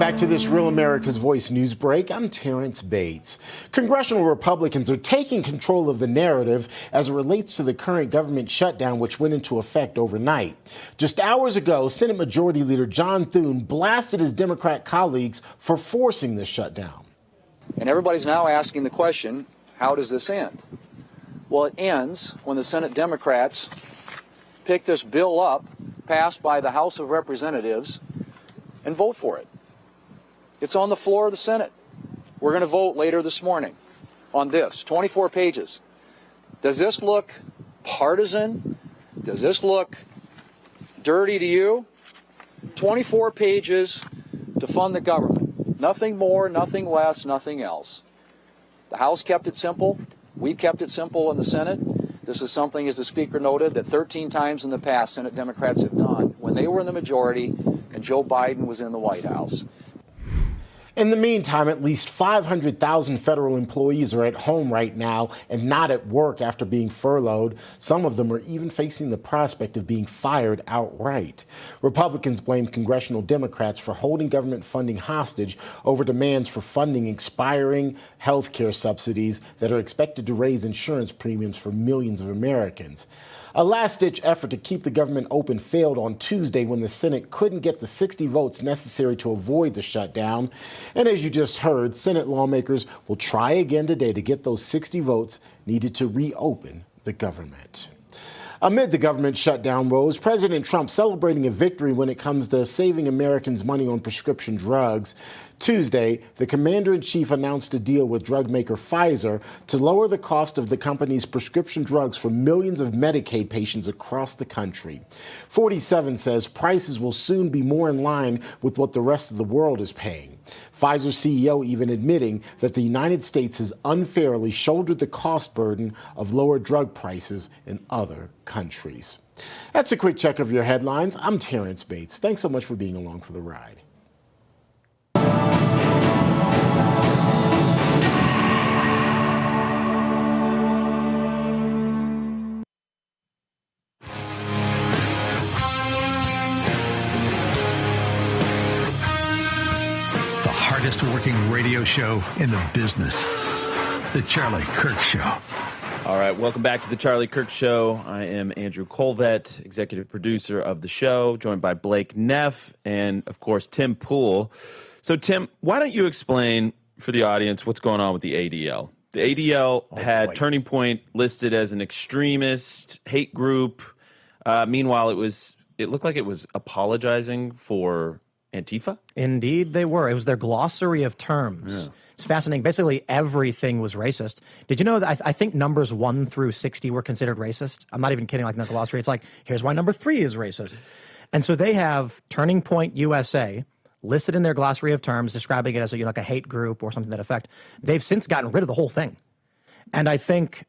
back to this Real America's Voice news break. I'm Terrence Bates. Congressional Republicans are taking control of the narrative as it relates to the current government shutdown, which went into effect overnight. Just hours ago, Senate Majority Leader John Thune blasted his Democrat colleagues for forcing this shutdown. And everybody's now asking the question, how does this end? Well, it ends when the Senate Democrats pick this bill up, passed by the House of Representatives, and vote for it. It's on the floor of the Senate. We're going to vote later this morning on this, 24 pages. Does this look partisan? Does this look dirty to you? 24 pages to fund the government. Nothing more, nothing less, nothing else. The House kept it simple. We kept it simple in the Senate. This is something, as the Speaker noted, that 13 times in the past Senate Democrats have done when they were in the majority and Joe Biden was in the White House. In the meantime, at least 500,000 federal employees are at home right now and not at work after being furloughed. Some of them are even facing the prospect of being fired outright. Republicans blame congressional Democrats for holding government funding hostage over demands for funding expiring health care subsidies that are expected to raise insurance premiums for millions of Americans. A last-ditch effort to keep the government open failed on Tuesday when the Senate couldn't get the 60 votes necessary to avoid the shutdown. And as you just heard, Senate lawmakers will try again today to get those 60 votes needed to reopen the government. Amid the government shutdown woes, President Trump celebrating a victory when it comes to saving Americans money on prescription drugs. Tuesday, the commander-in-chief announced a deal with drug maker Pfizer to lower the cost of the company's prescription drugs for millions of Medicaid patients across the country. 47 says prices will soon be more in line with what the rest of the world is paying. Pfizer CEO even admitting that the United States has unfairly shouldered the cost burden of lower drug prices in other countries. That's a quick check of your headlines. I'm Terrence Bates. Thanks so much for being along for the ride. Hardest working radio show in the business. The Charlie Kirk Show. All right, welcome back to the Charlie Kirk Show. I am Andrew Kolvet, executive producer of the show, joined by Blake Neff and, of course, Tim Pool. So, Tim, why don't you explain for the audience what's going on with the ADL? The ADL had Turning Point listed as an extremist hate group. Meanwhile, it looked like it was apologizing for Antifa? Indeed, they were. It was their glossary of terms. Yeah. It's fascinating. Basically, everything was racist. Did you know that I think numbers 1 through 60 were considered racist? I'm not even kidding, like in the glossary. It's like, here's why number 3 is racist. And so they have Turning Point USA listed in their glossary of terms, describing it as like a hate group or something to that effect. They've since gotten rid of the whole thing. And I think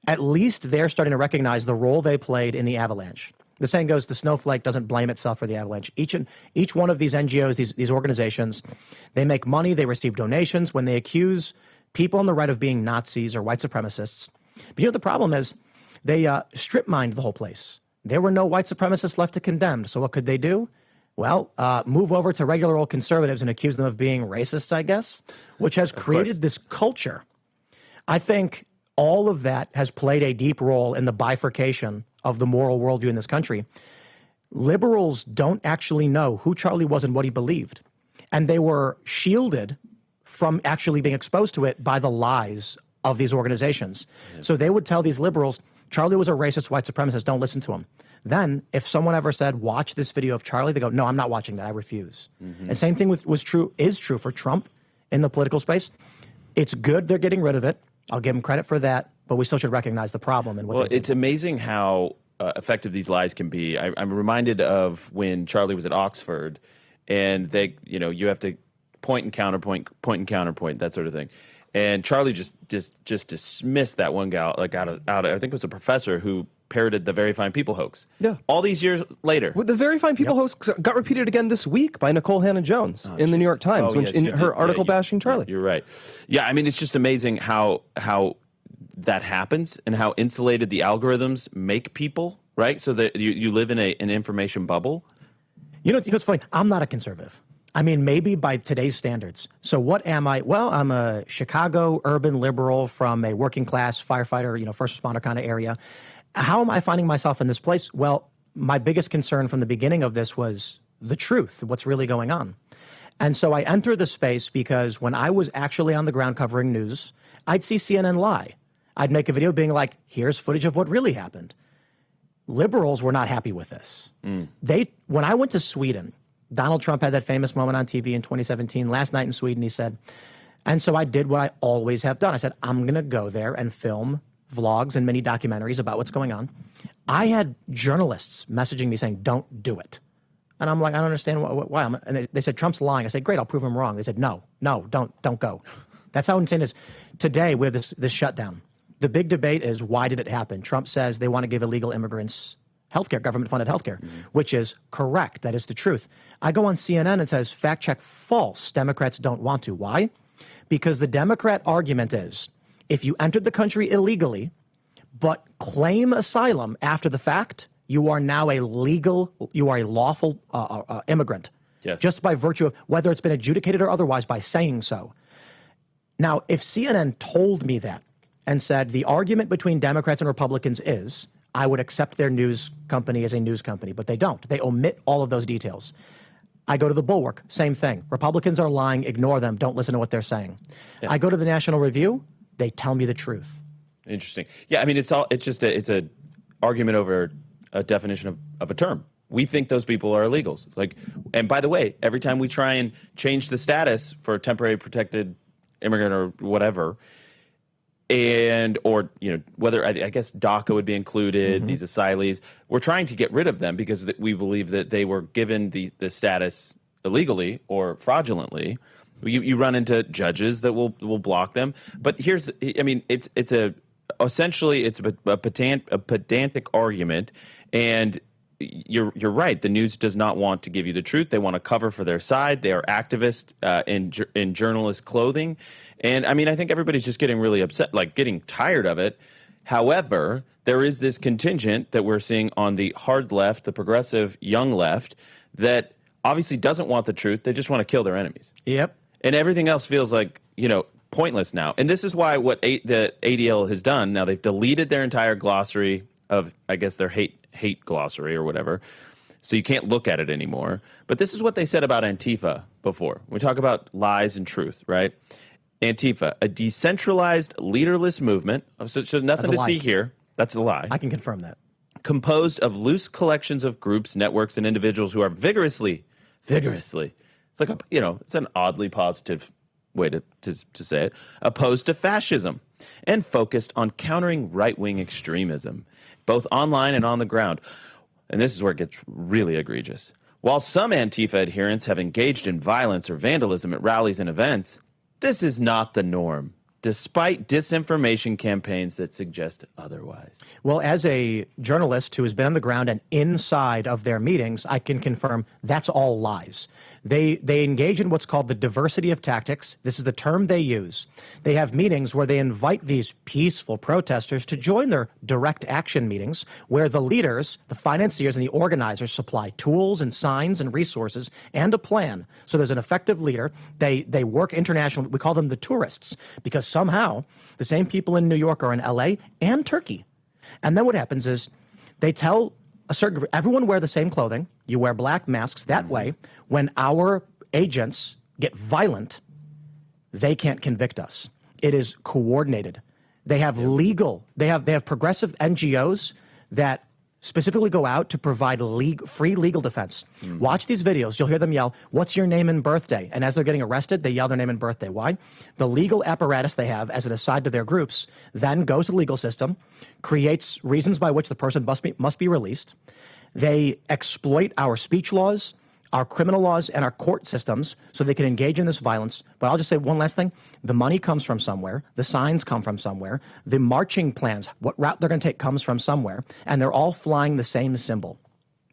at least they're starting to recognize the role they played in the avalanche. The saying goes, the snowflake doesn't blame itself for the avalanche. Each one of these NGOs, these organizations, they make money, they receive donations when they accuse people on the right of being Nazis or white supremacists. But the problem is they strip mined the whole place. There were no white supremacists left to condemn. So what could they do? Well, move over to regular old conservatives and accuse them of being racists, I guess, which has created this culture. I think all of that has played a deep role in the bifurcation of the moral worldview in this country. Liberals don't actually know who Charlie was and what he believed. And they were shielded from actually being exposed to it by the lies of these organizations. Yeah. So they would tell these liberals, Charlie was a racist white supremacist, don't listen to him. Then if someone ever said, watch this video of Charlie, they go, no, I'm not watching that, I refuse. Mm-hmm. And same thing is true for Trump in the political space. It's good they're getting rid of it. I'll give them credit for that, but we still should recognize the problem. And what it's amazing how effective these lies can be. I'm reminded of when Charlie was at Oxford, and they, you have to point and counterpoint, that sort of thing. And Charlie just dismissed that one gal, like out of I think it was a professor who parroted the Very Fine People hoax. Yeah. All these years later. Well, the Very Fine People hoax got repeated again this week by Nicole Hannah-Jones in the New York Times, in her article bashing Charlie. You're right. Yeah, I mean, it's just amazing how that happens and how insulated the algorithms make people, right? So that you live in an information bubble. You know what's funny? I'm not a conservative. I mean, maybe by today's standards. So what am I? Well, I'm a Chicago urban liberal from a working class firefighter, first responder kind of area. How am I finding myself in this place? Well, my biggest concern from the beginning of this was the truth, what's really going on. And so I entered the space because when I was actually on the ground covering news, I'd see CNN lie. I'd make a video being like, here's footage of what really happened. Liberals were not happy with this. When I went to Sweden, Donald Trump had that famous moment on TV in 2017. Last night in Sweden, he said, and so I did what I always have done. I said, I'm going to go there and film vlogs and mini documentaries about what's going on. I had journalists messaging me saying, don't do it. And I'm like, I don't understand why. And they said, Trump's lying. I said, great, I'll prove him wrong. They said, no, don't go. That's how insane it is. Today, we have this shutdown. The big debate is, why did it happen? Trump says they want to give illegal immigrants healthcare, government-funded healthcare, which is correct. That is the truth. I go on CNN and it says, fact check, false. Democrats don't want to. Why? Because the Democrat argument is, if you entered the country illegally, but claim asylum after the fact, you are now a lawful immigrant. Yes. Just by virtue of whether it's been adjudicated or otherwise by saying so. Now, if CNN told me that and said the argument between Democrats and Republicans is, I would accept their news company as a news company, but they don't. They omit all of those details. I go to the Bulwark, same thing. Republicans are lying, ignore them, don't listen to what they're saying. Yeah. I go to the National Review, they tell me the truth. Interesting. Yeah, I mean, it's a argument over a definition of a term. We think those people are illegals. And by the way, every time we try and change the status for a temporary protected immigrant or whatever, or whether I guess DACA would be included, these asylees, we're trying to get rid of them because we believe that they were given the status illegally or fraudulently. You run into judges that will block them. But essentially it's a pedantic argument, and you're right. The news does not want to give you the truth. They want to cover for their side. They are activists in journalist clothing. And I mean, I think everybody's just getting really upset, getting tired of it. However, there is this contingent that we're seeing on the hard left, the progressive young left, that obviously doesn't want the truth. They just want to kill their enemies. Yep. And everything else feels like, pointless now. And this is why what the ADL has done, now they've deleted their entire glossary of, I guess, their hate glossary or whatever. So you can't look at it anymore. But this is what they said about Antifa before. We talk about lies and truth, right? Antifa, a decentralized, leaderless movement. So nothing to see here. That's a lie. I can confirm that. Composed of loose collections of groups, networks, and individuals who are vigorously, it's like it's an oddly positive way to say it, opposed to fascism and focused on countering right-wing extremism, both online and on the ground. And this is where it gets really egregious. While some Antifa adherents have engaged in violence or vandalism at rallies and events, this is not the norm, despite disinformation campaigns that suggest otherwise. Well, as a journalist who has been on the ground and inside of their meetings, I can confirm that's all lies. They engage in what's called the diversity of tactics. This is the term they use. They have meetings where they invite these peaceful protesters to join their direct action meetings, where the leaders, the financiers, and the organizers supply tools and signs and resources and a plan. So there's an effective leader. They work internationally. We call them the tourists, because somehow the same people in New York are in LA and Turkey. And then what happens is they tell a certain group, everyone wear the same clothing. You wear black masks. That way, when our agents get violent, they can't convict us. It is coordinated. They have they have progressive NGOs that specifically go out to provide free legal defense. Watch these videos. You'll hear them yell, "What's your name and birthday?" And as they're getting arrested, they yell their name and birthday. Why? The legal apparatus they have as an aside to their groups then goes to the legal system, creates reasons by which the person must be released. They exploit our speech laws, our criminal laws, and our court systems so they can engage in this violence. But I'll just say one last thing. The money comes from somewhere. The signs come from somewhere. The marching plans, what route they're going to take, comes from somewhere. And they're all flying the same symbol.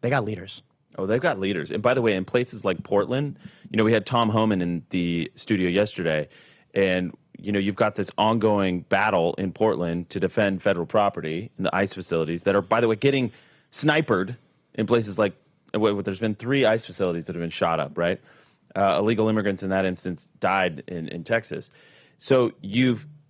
They got leaders. Oh, they've got leaders. And by the way, in places like Portland, we had Tom Homan in the studio yesterday. And, you've got this ongoing battle in Portland to defend federal property in the ICE facilities that are, by the way, getting sniped in places like, there's been 3 ICE facilities that have been shot up, right? illegal immigrants in that instance died in Texas. So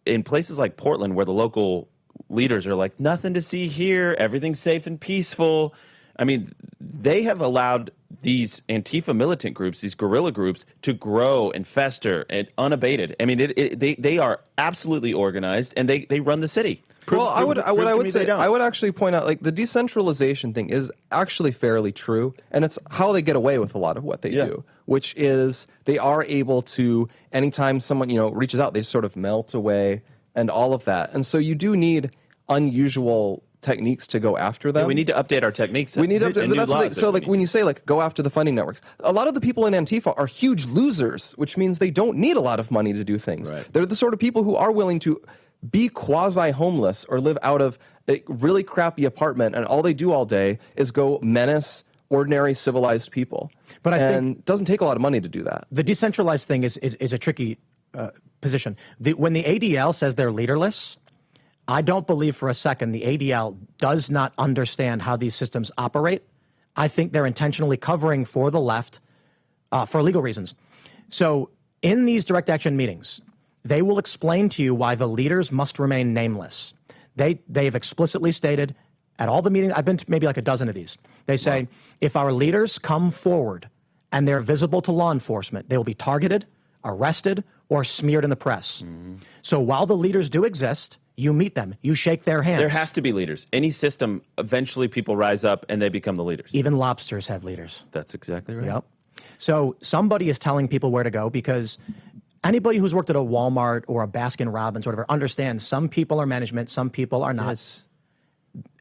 in places like Portland, where the local leaders are like, nothing to see here, everything's safe and peaceful. I mean, they have allowed these Antifa militant groups, these guerrilla groups, to grow and fester and unabated. I mean, they are absolutely organized, and they run the city. I would actually point out, like, the decentralization thing is actually fairly true, and it's how they get away with a lot of what they do, which is they are able to, anytime someone, reaches out, they sort of melt away and all of that. And so you do need unusual techniques to go after them. Yeah, we need to update our techniques. We need to update. That's like, so, like, when you say, like, go after the funding networks, a lot of the people in Antifa are huge losers, which means they don't need a lot of money to do things. Right. They're the sort of people who are willing to be quasi-homeless or live out of a really crappy apartment, and all they do all day is go menace ordinary civilized people. But I think it doesn't take a lot of money to do that. The decentralized thing is a tricky position. When the ADL says they're leaderless, I don't believe for a second the ADL does not understand how these systems operate. I think they're intentionally covering for the left for legal reasons. So in these direct action meetings, they will explain to you why the leaders must remain nameless. They've explicitly stated at all the meetings, I've been to maybe like a dozen of these, they say, if our leaders come forward and they're visible to law enforcement, they will be targeted, arrested, or smeared in the press. Mm-hmm. So while the leaders do exist, you meet them, you shake their hands. There has to be leaders. Any system, eventually people rise up and they become the leaders. Even lobsters have leaders. That's exactly right. Yep. So somebody is telling people where to go, because anybody who's worked at a Walmart or a Baskin Robbins or whatever understands some people are management, some people are not. Yes.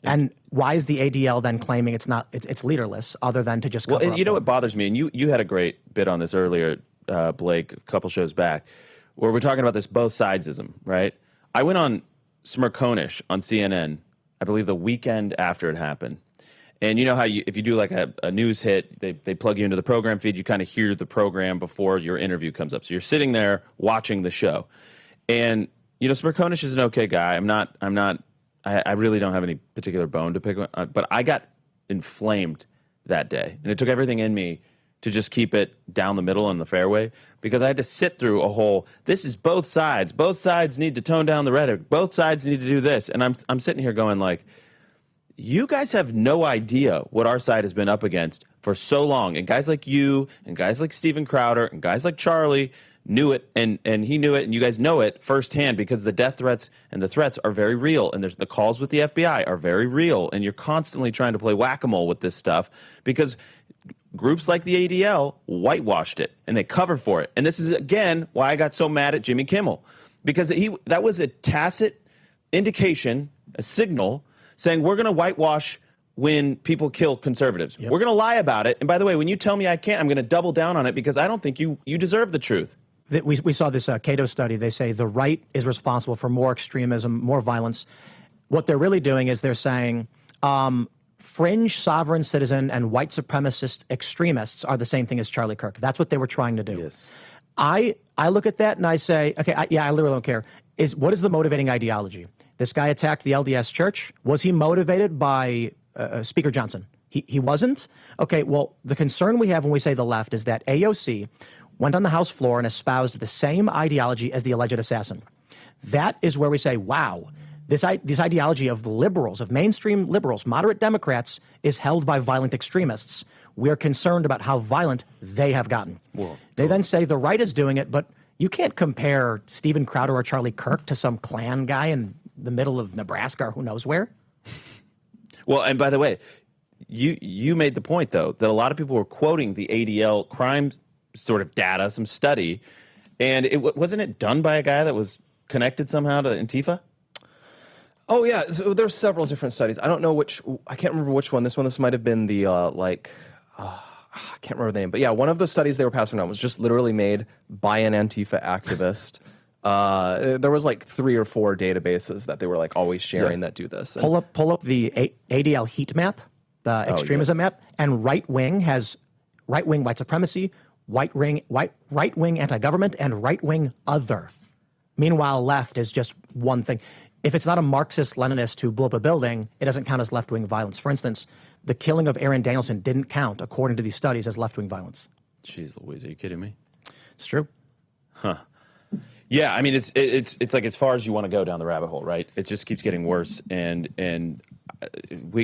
And why is the ADL then claiming it's leaderless, other than to just cover and you know what bothers me, and you had a great bit on this earlier, Blake, a couple shows back, where we're talking about this both sidesism, right? I went on Smirkonish on CNN, I believe the weekend after it happened. And you know how if you do like a news hit, they plug you into the program feed, you kind of hear the program before your interview comes up. So you're sitting there watching the show. And, Smirkonish is an okay guy. I really don't have any particular bone to pick on, but I got inflamed that day. And it took everything in me to just keep it down the middle on the fairway, because I had to sit through a whole, this is both sides. Both sides need to tone down the rhetoric. Both sides need to do this. And I'm sitting here going like, you guys have no idea what our side has been up against for so long. And guys like you and guys like Steven Crowder and guys like Charlie knew it, and he knew it, and you guys know it firsthand, because the death threats and the threats are very real, and there's the calls with the FBI are very real, and you're constantly trying to play whack-a-mole with this stuff because groups like the ADL whitewashed it, and they cover for it. And this is, again, why I got so mad at Jimmy Kimmel, because that was a tacit indication, a signal, saying we're going to whitewash when people kill conservatives. Yep. We're going to lie about it. And by the way, when you tell me I can't, I'm going to double down on it, because I don't think you deserve the truth. We saw this Cato study. They say the right is responsible for more extremism, more violence. What they're really doing is they're saying fringe sovereign citizen and white supremacist extremists are the same thing as Charlie Kirk. That's what they were trying to do. Yes. I look at that and I say, okay, I literally don't care. What is the motivating ideology? This guy attacked the LDS Church. Was he motivated by Speaker Johnson? He wasn't? Okay, well, the concern we have when we say the left is that AOC went on the House floor and espoused the same ideology as the alleged assassin. That is where we say, wow, this ideology of the liberals, of mainstream liberals, moderate Democrats, is held by violent extremists. We're concerned about how violent they have gotten. Whoa. They then say the right is doing it, but you can't compare Steven Crowder or Charlie Kirk to some Klan guy in the middle of Nebraska or who knows where. Well, and by the way, you made the point, though, that a lot of people were quoting the ADL crime sort of data, some study, and wasn't it done by a guy that was connected somehow to Antifa? Oh, yeah. So there's several different studies. I don't know I can't remember which one. This might have been the, I can't remember the name. But yeah, one of the studies they were passing around was just literally made by an Antifa activist. There was like 3 or 4 databases that they were like always sharing that do this. Pull up the ADL heat map, the extremism map, and right-wing has right-wing white supremacy, right-wing anti-government, and right-wing other. Meanwhile, left is just one thing. If it's not a Marxist-Leninist who blew up a building, it doesn't count as left-wing violence. For instance, the killing of Aaron Danielson didn't count, according to these studies, as left-wing violence. Jeez Louise, are you kidding me? It's true. Yeah, I mean, it's like as far as you want to go down the rabbit hole, right? It just keeps getting worse, and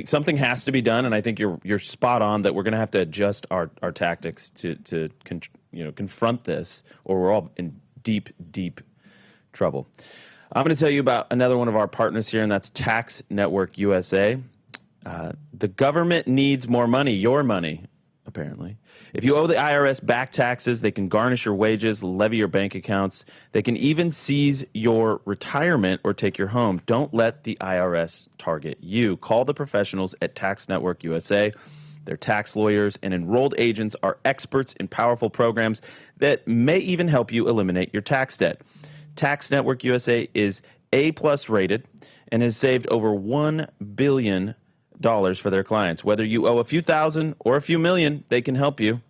something has to be done. And I think you're spot on that we're going to have to adjust our tactics to confront this, or we're all in deep trouble. I'm going to tell you about another one of our partners here, and that's Tax Network USA. The government needs more money, your money, apparently. If you owe the IRS back taxes, they can garnish your wages, levy your bank accounts. They can even seize your retirement or take your home. Don't let the IRS target you. Call the professionals at Tax Network USA. Their tax lawyers and enrolled agents are experts in powerful programs that may even help you eliminate your tax debt. Tax Network USA is A+ rated and has saved over $1 billion for their clients. Whether you owe a few thousand or a few million, they can help you.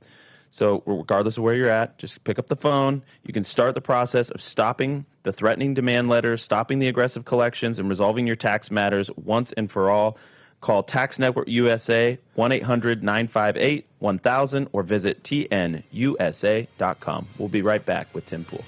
So regardless of where you're at, just pick up the phone. You can start the process of stopping the threatening demand letters, stopping the aggressive collections, and resolving your tax matters once and for all. Call Tax Network USA, 1-800-958-1000, or visit tnusa.com. We'll be right back with Tim Pool.